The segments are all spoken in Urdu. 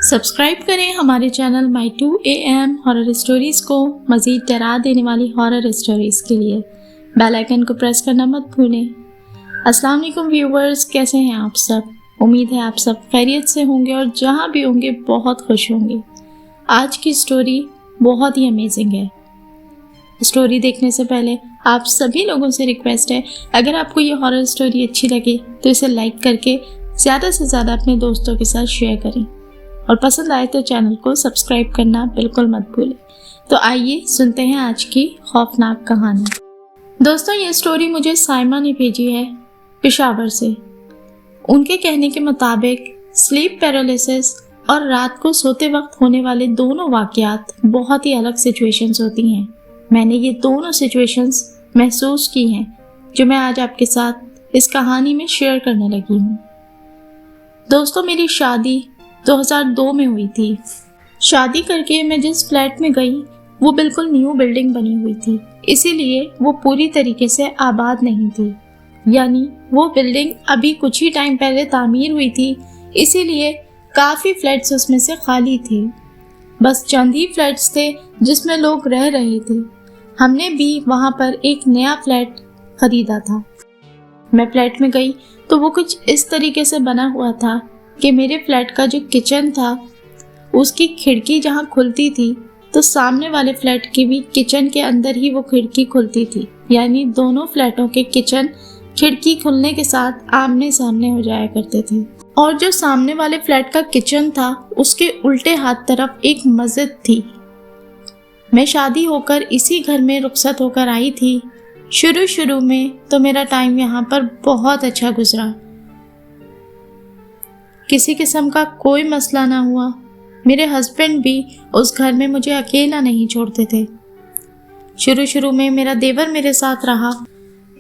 سبسکرائب کریں ہمارے channel My 2 AM horror stories کو مزید ڈرا دینے والی ہارر اسٹوریز کے لیے بیل آئیکن کو پریس کرنا مت بھولیں۔ السلام علیکم ویورز، کیسے ہیں آپ سب؟ امید ہے آپ سب خیریت سے ہوں گے اور جہاں بھی ہوں گے بہت خوش ہوں گے۔ آج کی اسٹوری بہت ہی امیزنگ ہے۔ اسٹوری دیکھنے سے پہلے آپ سبھی لوگوں سے ریکویسٹ ہے، اگر آپ کو یہ ہارر اسٹوری اچھی لگے تو اسے لائک کر کے زیادہ سے زیادہ اپنے دوستوں کے ساتھ شیئر کریں، اور پسند آئے تو چینل کو سبسکرائب کرنا بالکل مت بھولیں۔ تو آئیے سنتے ہیں آج کی خوفناک کہانی۔ دوستوں، یہ اسٹوری مجھے سائمہ نے بھیجی ہے پشاور سے۔ ان کے کہنے کے مطابق سلیپ پیرالیسس اور رات کو سوتے وقت ہونے والے دونوں واقعات بہت ہی الگ سچویشنز ہوتی ہیں۔ میں نے یہ دونوں سچویشنز محسوس کی ہیں جو میں آج آپ کے ساتھ اس کہانی میں شیئر کرنے لگی ہوں۔ دوستوں، میری شادی 2002 میں ہوئی تھی۔ شادی کر کے میں جس فلیٹ میں گئی وہ بالکل نیو بلڈنگ بنی ہوئی تھی، اسی لیے وہ پوری طریقے سے آباد نہیں تھی، یعنی وہ بلڈنگ ابھی کچھ ہی ٹائم پہلے تعمیر ہوئی تھی، اسی لیے کافی فلیٹس اس میں سے خالی تھے۔ بس چند ہی فلیٹس تھے جس میں لوگ رہ رہے تھے۔ ہم نے بھی وہاں پر ایک نیا فلیٹ خریدا تھا۔ میں فلیٹ میں گئی تو وہ کچھ اس طریقے سے بنا ہوا تھا کہ میرے فلیٹ کا جو کچن تھا اس کی کھڑکی جہاں کھلتی تھی تو سامنے والے فلیٹ کی بھی کچن کے اندر ہی وہ کھڑکی کھلتی تھی، یعنی دونوں فلیٹوں کے کچن کھڑکی کھلنے کے ساتھ آمنے سامنے ہو جایا کرتے تھے۔ اور جو سامنے والے فلیٹ کا کچن تھا اس کے الٹے ہاتھ طرف ایک مسجد تھی۔ میں شادی ہو کر اسی گھر میں رخصت ہو کر آئی تھی۔ شروع میں تو میرا ٹائم یہاں پر بہت اچھا گزرا، کسی قسم کا کوئی مسئلہ نہ ہوا۔ میرے ہسبینڈ بھی اس گھر میں مجھے اکیلا نہیں چھوڑتے تھے۔ شروع میں میرا دیور میرے ساتھ رہا،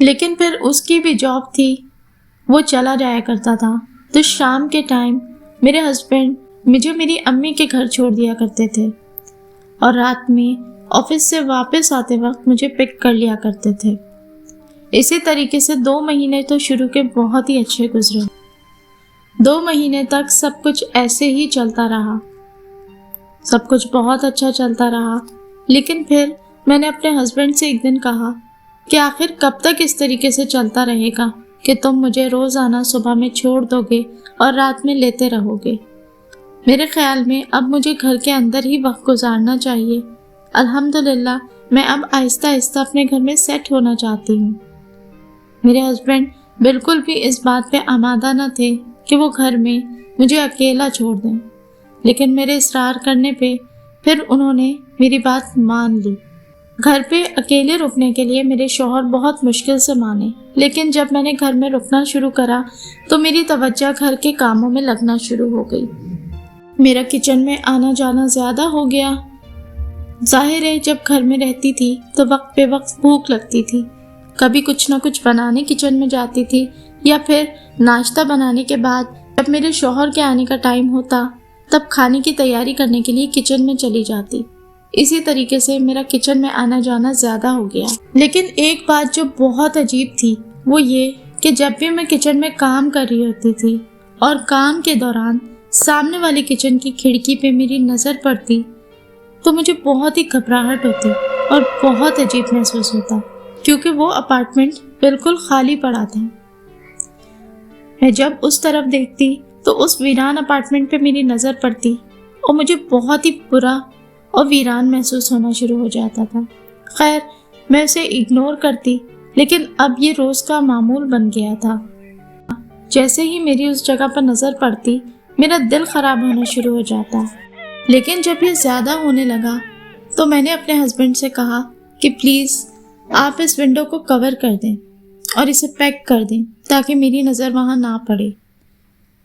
لیکن پھر اس کی بھی جاب تھی، وہ چلا جایا کرتا تھا، تو شام کے ٹائم میرے ہسبینڈ مجھے میری امی کے گھر چھوڑ دیا کرتے تھے، اور رات میں آفس سے واپس آتے وقت مجھے پک کر لیا کرتے تھے۔ اسی طریقے سے 2 مہینے تو شروع کے بہت ہی اچھے گزرے۔ 2 مہینے تک سب کچھ ایسے ہی چلتا رہا، سب کچھ بہت اچھا چلتا رہا۔ لیکن پھر میں نے اپنے ہسبینڈ سے ایک دن کہا کہ آخر کب تک اس طریقے سے چلتا رہے گا کہ تم مجھے روزانہ صبح میں چھوڑ دو گے اور رات میں لیتے رہو گے؟ میرے خیال میں اب مجھے گھر کے اندر ہی وقت گزارنا چاہیے۔ الحمدللہ میں اب آہستہ آہستہ اپنے گھر میں سیٹ ہونا چاہتی ہوں۔ میرے ہسبینڈ بالکل بھی اس بات پہ آمادہ نہ تھے کہ وہ گھر میں مجھے اکیلا چھوڑ دیں، لیکن میرے اصرار کرنے پہ پھر انہوں نے میری بات مان لی۔ گھر پہ اکیلے رکنے کے لیے میرے شوہر بہت مشکل سے مانے، لیکن جب میں نے گھر میں رکنا شروع کرا تو میری توجہ گھر کے کاموں میں لگنا شروع ہو گئی۔ میرا کچن میں آنا جانا زیادہ ہو گیا۔ ظاہر ہے جب گھر میں رہتی تھی تو وقت پہ وقت بھوک لگتی تھی، کبھی کچھ نہ کچھ بنانے کچن میں جاتی تھی، یا پھر ناشتہ بنانے کے بعد جب میرے شوہر کے آنے کا ٹائم ہوتا تب کھانے کی تیاری کرنے کے لیے کچن میں چلی جاتی۔ اسی طریقے سے میرا کچن میں آنا جانا زیادہ ہو گیا۔ لیکن ایک بات جو بہت عجیب تھی وہ یہ کہ جب بھی میں کچن میں کام کر رہی ہوتی تھی اور کام کے دوران سامنے والے کچن کی کھڑکی پہ میری نظر پڑتی تو مجھے بہت ہی گھبراہٹ ہوتی اور بہت عجیب محسوس ہوتا، کیونکہ وہ اپارٹمنٹ بالکل خالی پڑا تھا۔ میں جب اس طرف دیکھتی تو اس ویران اپارٹمنٹ پہ میری نظر پڑتی اور مجھے بہت ہی برا اور ویران محسوس ہونا شروع ہو جاتا تھا۔ خیر، میں اسے اگنور کرتی، لیکن اب یہ روز کا معمول بن گیا تھا۔ جیسے ہی میری اس جگہ پر نظر پڑتی میرا دل خراب ہونا شروع ہو جاتا۔ لیکن جب یہ زیادہ ہونے لگا تو میں نے اپنے ہسبینڈ سے کہا کہ پلیز آپ اس ونڈو کو کور کر دیں اور اسے پیک کر دیں تاکہ میری نظر وہاں نہ پڑے۔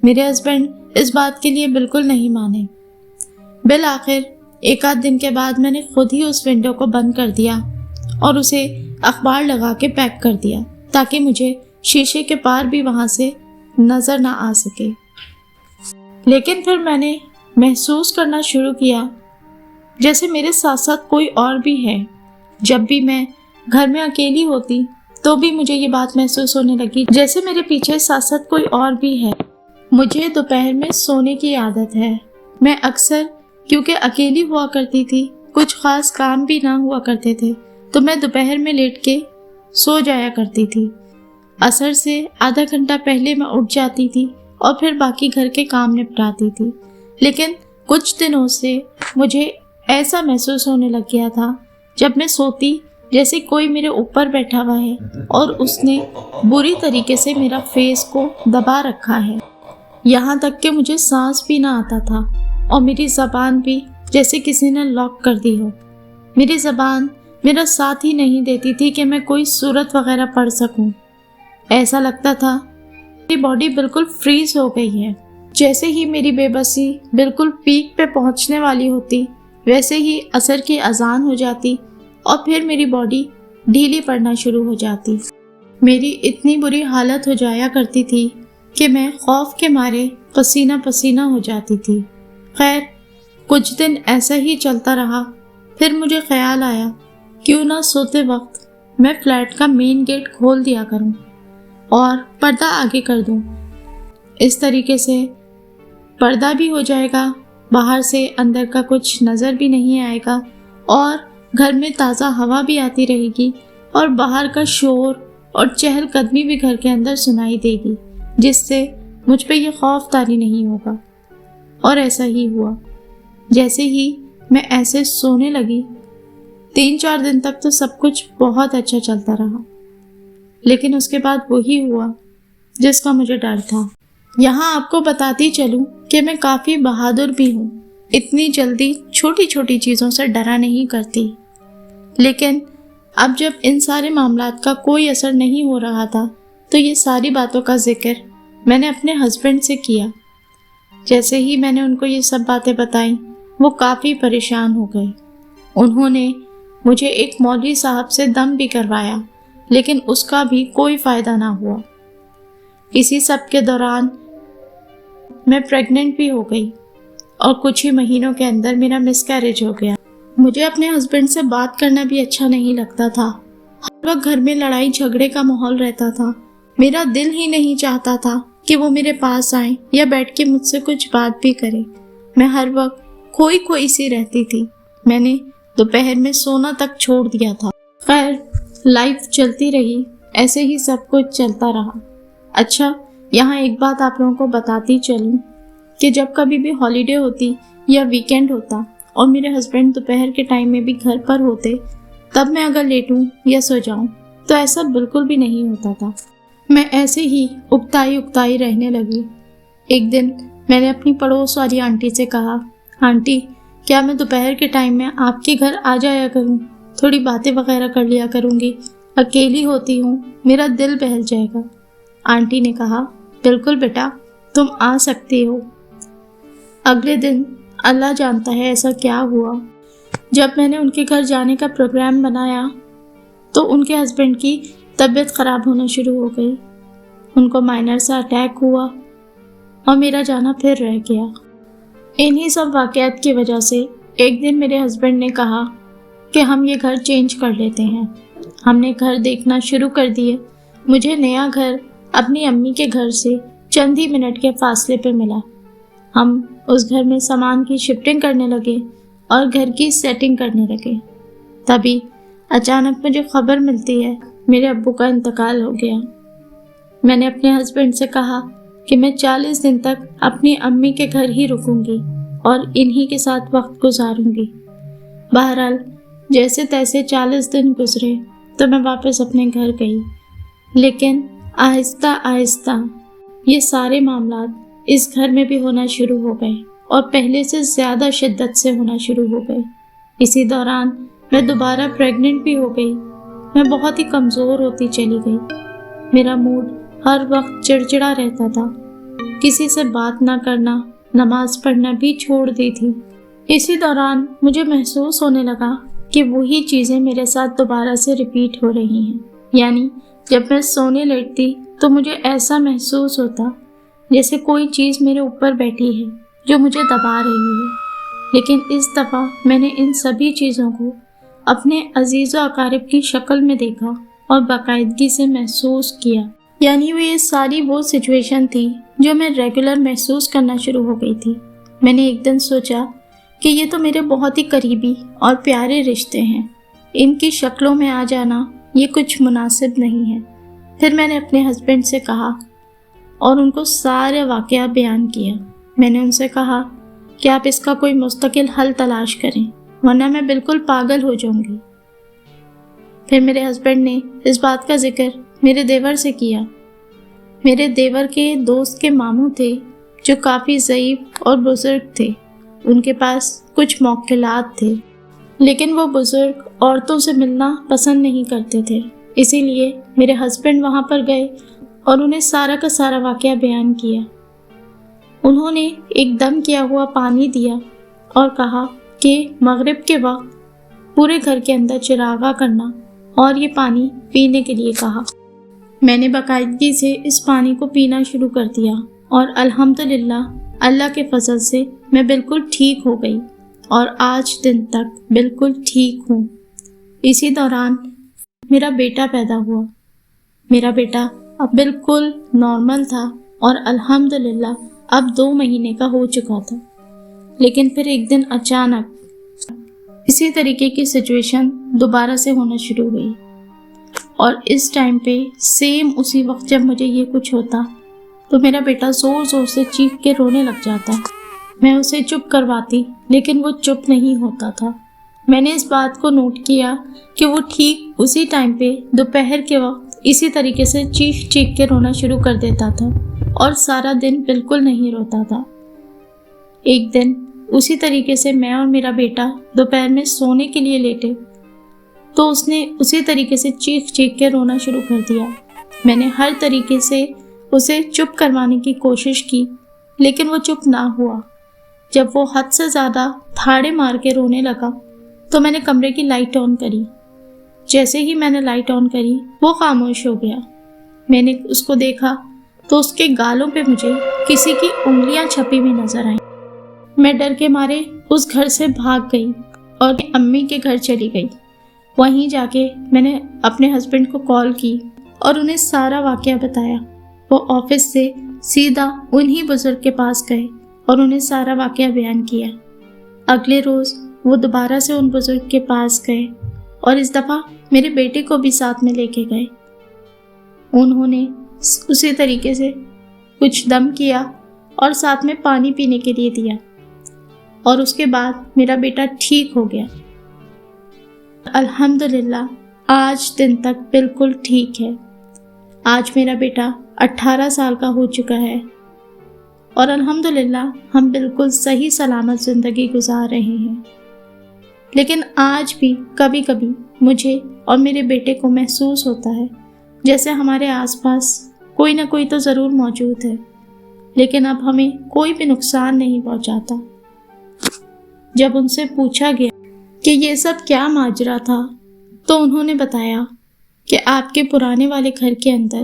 میرے ہسبینڈ اس بات کے لیے بالکل نہیں مانے۔ بالآخر 1 دن کے بعد میں نے خود ہی اس ونڈو کو بند کر دیا اور اسے اخبار لگا کے پیک کر دیا تاکہ مجھے شیشے کے پار بھی وہاں سے نظر نہ آ سکے۔ لیکن پھر میں نے محسوس کرنا شروع کیا جیسے میرے ساتھ ساتھ کوئی اور بھی ہے۔ جب بھی میں گھر میں اکیلی ہوتی تو بھی مجھے یہ بات محسوس ہونے لگی جیسے میرے پیچھے ساتھ ساتھ کوئی اور بھی ہے۔ مجھے دوپہر میں سونے کی عادت ہے، میں اکثر کیونکہ اکیلی ہوا کرتی تھی، کچھ خاص کام بھی نہ ہوا کرتے تھے، تو میں دوپہر میں لیٹ کے سو جایا کرتی تھی۔ عصر سے آدھا گھنٹہ پہلے میں اٹھ جاتی تھی اور پھر باقی گھر کے کام نپٹاتی تھی۔ لیکن کچھ دنوں سے مجھے ایسا محسوس ہونے لگ گیا تھا جب میں سوتی جیسے کوئی میرے اوپر بیٹھا ہوا ہے اور اس نے بری طریقے سے میرا فیس کو دبا رکھا ہے، یہاں تک کہ مجھے سانس بھی نہ آتا تھا اور میری زبان بھی جیسے کسی نے لاک کر دی ہو۔ میری زبان میرا ساتھ ہی نہیں دیتی تھی کہ میں کوئی سورت وغیرہ پڑھ سکوں۔ ایسا لگتا تھا میری باڈی بالکل فریز ہو گئی ہے۔ جیسے ہی میری بے بسی بالکل پیک پہ پہنچنے والی ہوتی، ویسے ہی عصر کی اذان ہو جاتی اور پھر میری باڈی ڈھیلی پڑنا شروع ہو جاتی۔ میری اتنی بری حالت ہو جایا کرتی تھی کہ میں خوف کے مارے پسینہ پسینہ ہو جاتی تھی۔ خیر کچھ دن ایسا ہی چلتا رہا، پھر مجھے خیال آیا کیوں نہ سوتے وقت میں فلیٹ کا مین گیٹ کھول دیا کروں اور پردہ آگے کر دوں۔ اس طریقے سے پردہ بھی ہو جائے گا، باہر سے اندر کا کچھ نظر بھی نہیں آئے گا اور گھر میں تازہ ہوا بھی آتی رہے گی اور باہر کا شور اور چہل قدمی بھی گھر کے اندر سنائی دے گی، جس سے مجھ پہ یہ خوف طاری نہیں ہوگا۔ اور ایسا ہی ہوا۔ جیسے ہی میں ایسے سونے لگی، 3-4 دن تک تو سب کچھ بہت اچھا چلتا رہا، لیکن اس کے بعد وہی ہوا جس کا مجھے ڈر تھا۔ یہاں آپ کو بتاتی چلوں کہ میں کافی بہادر بھی ہوں، اتنی جلدی چھوٹی چھوٹی چیزوں سے ڈرا نہیں کرتی، لیکن اب جب ان سارے معاملات کا کوئی اثر نہیں ہو رہا تھا تو یہ ساری باتوں کا ذکر میں نے اپنے ہسبینڈ سے کیا۔ جیسے ہی میں نے ان کو یہ سب باتیں بتائیں، وہ کافی پریشان ہو گئے۔ انہوں نے مجھے ایک مولوی صاحب سے دم بھی کروایا، لیکن اس کا بھی کوئی فائدہ نہ ہوا۔ اسی سب کے دوران میں پریگننٹ بھی ہو گئی اور کچھ ہی مہینوں کے اندر میرا مس کیریج ہو گیا۔ مجھے اپنے ہسبینڈ سے بات کرنا بھی اچھا نہیں لگتا تھا، ہر وقت گھر میں لڑائی جھگڑے کا ماحول رہتا تھا۔ میرا دل ہی نہیں چاہتا تھا کہ وہ میرے پاس آئیں یا بیٹھ کے مجھ سے کچھ بات بھی کریں۔ میں ہر وقت کوئی سی رہتی تھی۔ میں نے دوپہر میں سونا تک چھوڑ دیا تھا۔ خیر لائف چلتی رہی، ایسے ہی سب کچھ چلتا رہا۔ اچھا یہاں ایک بات آپ لوگوں کو بتاتی چلوں کہ جب کبھی بھی ہالیڈے ہوتی یا ویکینڈ ہوتا اور میرے ہسبینڈ دوپہر کے ٹائم میں بھی گھر پر ہوتے، تب میں اگر لیٹوں یا سو جاؤں تو ایسا بالکل بھی نہیں ہوتا تھا۔ میں ایسے ہی اکتائی رہنے لگی۔ ایک دن میں نے اپنی پڑوس والی آنٹی سے کہا، آنٹی کیا میں دوپہر کے ٹائم میں آپ کے گھر آ جایا کروں، تھوڑی باتیں وغیرہ کر لیا کروں گی، اکیلی ہوتی ہوں، میرا دل بہل جائے گا۔ آنٹی نے کہا بالکل بیٹا تم آ سکتی ہو۔ اگلے دن اللہ جانتا ہے ایسا کیا ہوا، جب میں نے ان کے گھر جانے کا پروگرام بنایا تو ان کے ہسبینڈ کی طبیعت خراب ہونا شروع ہو گئی۔ ان کو مائنر سا اٹیک ہوا اور میرا جانا پھر رہ گیا۔ انہی سب واقعات کی وجہ سے ایک دن میرے ہسبینڈ نے کہا کہ ہم یہ گھر چینج کر لیتے ہیں۔ ہم نے گھر دیکھنا شروع کر دیے۔ مجھے نیا گھر اپنی امی کے گھر سے چند ہی منٹ کے فاصلے پہ ملا۔ ہم اس گھر میں سامان کی شفٹنگ کرنے لگے اور گھر کی سیٹنگ کرنے لگے۔ تبھی اچانک مجھے خبر ملتی ہے میرے ابو کا انتقال ہو گیا۔ میں نے اپنے ہسبینڈ سے کہا کہ میں 40 دن تک اپنی امی کے گھر ہی رکوں گی اور انہی کے ساتھ وقت گزاروں گی۔ بہرحال جیسے تیسے 40 دن گزرے تو میں واپس اپنے گھر گئی، لیکن آہستہ آہستہ یہ سارے معاملات اس گھر میں بھی ہونا شروع ہو گئے اور پہلے سے زیادہ شدت سے ہونا شروع ہو گئے۔ اسی دوران میں دوبارہ پریگننٹ بھی ہو گئی۔ میں بہت ہی کمزور ہوتی چلی گئی۔ میرا موڈ ہر وقت چڑچڑا رہتا تھا، کسی سے بات نہ کرنا، نماز پڑھنا بھی چھوڑ دی تھی۔ اسی دوران مجھے محسوس ہونے لگا کہ وہی چیزیں میرے ساتھ دوبارہ سے ریپیٹ ہو رہی ہیں۔ یعنی جب میں سونے لیٹتی تو مجھے ایسا محسوس ہوتا جیسے کوئی چیز میرے اوپر بیٹھی ہے جو مجھے دبا رہی ہے۔ لیکن اس دفعہ میں نے ان سبھی چیزوں کو اپنے عزیز و اقارب کی شکل میں دیکھا اور باقاعدگی سے محسوس کیا۔ یعنی یہ ساری وہ سچویشن تھی جو میں ریگولر محسوس کرنا شروع ہو گئی تھی۔ میں نے ایک دن سوچا کہ یہ تو میرے بہت ہی قریبی اور پیارے رشتے ہیں، ان کی شکلوں میں آ جانا یہ کچھ مناسب نہیں ہے۔ پھر میں نے اپنے ہسبینڈ سے کہا اور ان کو سارے واقعہ بیان کیا۔ میں نے ان سے کہا کہ آپ اس کا کوئی مستقل حل تلاش کریں، ورنہ میں بالکل پاگل ہو جاؤں گی۔ پھر میرے ہسبینڈ نے اس بات کا ذکر میرے دیور سے کیا۔ میرے دیور کے دوست کے ماموں تھے جو کافی ضعیف اور بزرگ تھے، ان کے پاس کچھ موکلات تھے، لیکن وہ بزرگ عورتوں سے ملنا پسند نہیں کرتے تھے۔ اسی لیے میرے ہسبینڈ وہاں پر گئے اور انہیں سارا کا سارا واقعہ بیان کیا۔ انہوں نے ایک دم کیا ہوا پانی دیا اور کہا کہ مغرب کے وقت پورے گھر کے اندر چراغاں کرنا اور یہ پانی پینے کے لیے کہا۔ میں نے باقاعدگی سے اس پانی کو پینا شروع کر دیا اور الحمدللہ اللہ کے فضل سے میں بالکل ٹھیک ہو گئی اور آج دن تک بالکل ٹھیک ہوں۔ اسی دوران میرا بیٹا پیدا ہوا۔ میرا بیٹا اب بالکل نارمل تھا اور الحمدللہ اب 2 مہینے کا ہو چکا تھا، لیکن پھر ایک دن اچانک اسی طریقے کی سچویشن دوبارہ سے ہونا شروع ہوئی، اور اس ٹائم پہ سیم اسی وقت جب مجھے یہ کچھ ہوتا تو میرا بیٹا زور زور سے چیخ کے رونے لگ جاتا۔ میں اسے چپ کرواتی لیکن وہ چپ نہیں ہوتا تھا۔ میں نے اس بات کو نوٹ کیا کہ وہ ٹھیک اسی ٹائم پہ دوپہر کے وقت اسی طریقے سے چیخ چیخ کے رونا شروع کر دیتا تھا اور سارا دن بالکل نہیں روتا تھا۔ ایک دن اسی طریقے سے میں اور میرا بیٹا دوپہر میں سونے کے لیے لیٹے تو اس نے اسی طریقے سے چیخ چیخ کے رونا شروع کر دیا۔ میں نے ہر طریقے سے اسے چپ کروانے کی کوشش کی لیکن وہ چپ نہ ہوا۔ جب وہ حد سے زیادہ تھاڑے مار کے رونے لگا تو میں نے کمرے کی لائٹ آن کری۔ جیسے ہی میں نے لائٹ آن کری وہ خاموش ہو گیا۔ میں نے اس کو دیکھا تو اس کے گالوں پہ مجھے کسی کی انگلیاں چھپی ہوئی نظر آئیں۔ میں ڈر کے مارے اس گھر سے بھاگ گئی اور امی کے گھر چلی گئی۔ وہیں جا کے میں نے اپنے ہسبینڈ کو کال کی اور انہیں سارا واقعہ بتایا۔ وہ آفس سے سیدھا انہی بزرگ کے پاس گئے اور انہیں سارا واقعہ بیان کیا۔ اگلے روز وہ دوبارہ سے ان بزرگ کے پاس گئے اور اس دفعہ میرے بیٹے کو بھی ساتھ میں لے کے گئے۔ انہوں نے اسی طریقے سے کچھ دم کیا اور ساتھ میں پانی پینے کے لیے دیا، اور اس کے بعد میرا بیٹا ٹھیک ہو گیا۔ الحمدللہ آج دن تک بالکل ٹھیک ہے۔ آج میرا بیٹا 18 سال کا ہو چکا ہے اور الحمدللہ ہم بالکل صحیح سلامت زندگی گزار رہے ہیں۔ لیکن آج بھی کبھی کبھی مجھے اور میرے بیٹے کو محسوس ہوتا ہے جیسے ہمارے آس پاس کوئی نہ کوئی تو ضرور موجود ہے، لیکن اب ہمیں کوئی بھی نقصان نہیں پہنچاتا۔ جب ان سے پوچھا گیا کہ یہ سب کیا ماجرا تھا تو انہوں نے بتایا کہ آپ کے پرانے والے گھر کے اندر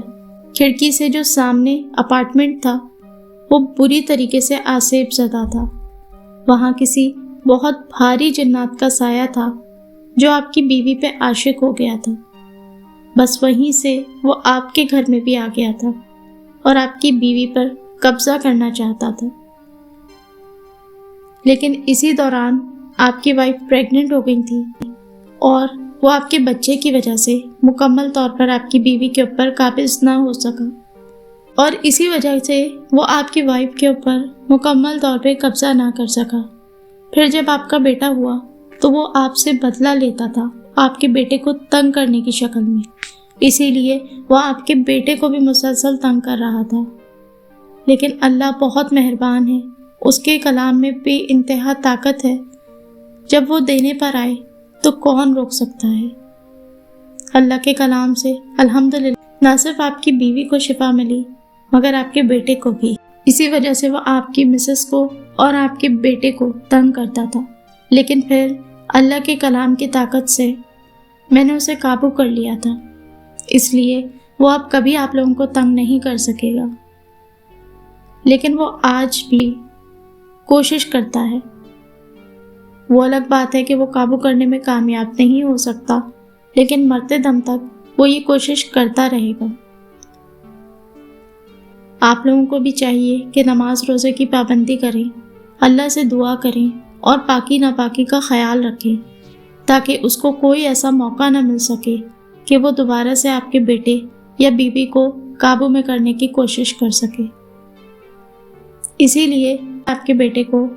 کھڑکی سے جو سامنے اپارٹمنٹ تھا وہ بری طریقے سے آسیب زدہ تھا۔ وہاں کسی بہت بھاری جنات کا سایہ تھا جو آپ کی بیوی پہ عاشق ہو گیا تھا۔ بس وہیں سے وہ آپ کے گھر میں بھی آ گیا تھا اور آپ کی بیوی پر قبضہ کرنا چاہتا تھا۔ لیکن اسی دوران آپ کی وائف پریگننٹ ہو گئی تھی اور وہ آپ کے بچے کی وجہ سے مکمل طور پر آپ کی بیوی کے اوپر قابض نہ ہو سکا، اور اسی وجہ سے وہ آپ کی وائف کے اوپر مکمل طور پہ قبضہ نہ کر سکا۔ پھر جب آپ کا بیٹا ہوا تو وہ آپ سے بدلہ لیتا تھا آپ کے بیٹے کو تنگ کرنے کی شکل میں، اسی لیے وہ آپ کے بیٹے کو بھی مسلسل تنگ کر رہا تھا۔ لیکن اللہ بہت مہربان ہے، اس کے کلام میں بے انتہا طاقت ہے، جب وہ دینے پر آئے تو کون روک سکتا ہے۔ اللہ کے کلام سے الحمدللہ نہ صرف آپ کی بیوی کو شفا ملی مگر آپ کے بیٹے کو بھی۔ اسی وجہ سے وہ آپ کی مسز کو اور آپ کے بیٹے کو تنگ کرتا تھا، لیکن پھر اللہ کے کلام کی طاقت سے میں نے اسے قابو کر لیا تھا، اس لیے وہ اب کبھی آپ لوگوں کو تنگ نہیں کر سکے گا۔ لیکن وہ آج بھی کوشش کرتا ہے۔ وہ الگ بات ہے کہ وہ قابو کرنے میں کامیاب نہیں ہو سکتا، لیکن مرتے دم تک وہ یہ کوشش کرتا رہے گا۔ آپ لوگوں کو بھی چاہیے کہ نماز روزے کی پابندی کریں، اللہ سے دعا کریں اور پاکی ناپاکی کا خیال رکھیں تاکہ اس کو کوئی ایسا موقع نہ مل سکے کہ وہ دوبارہ سے آپ کے بیٹے یا بیوی کو قابو میں کرنے کی کوشش کر سکے۔ اسی لیے آپ کے بیٹے کو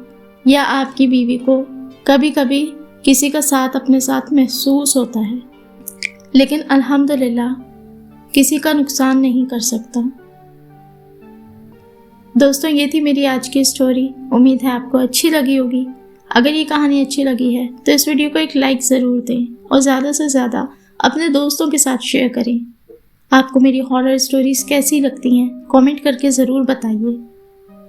یا آپ کی بیوی کو کبھی کبھی کسی کا ساتھ اپنے ساتھ محسوس ہوتا ہے، لیکن الحمدللہ کسی کا نقصان نہیں کر سکتا۔ دوستوں، یہ تھی میری آج کی سٹوری۔ امید ہے آپ کو اچھی لگی ہوگی۔ اگر یہ کہانی اچھی لگی ہے تو اس ویڈیو کو ایک لائک ضرور دیں اور زیادہ سے زیادہ اپنے دوستوں کے ساتھ شیئر کریں۔ آپ کو میری ہارر سٹوریز کیسی لگتی ہیں کامنٹ کر کے ضرور بتائیے۔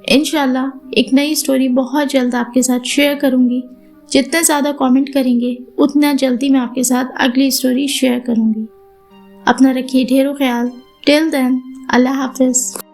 انشاءاللہ ایک نئی سٹوری بہت جلد آپ کے ساتھ شیئر کروں گی۔ جتنے زیادہ کامنٹ کریں گے اتنا جلدی میں آپ کے ساتھ اگلی سٹوری شیئر کروں گی۔ اپنا رکھیے ڈھیروں خیال۔ ٹل دین، اللہ حافظ۔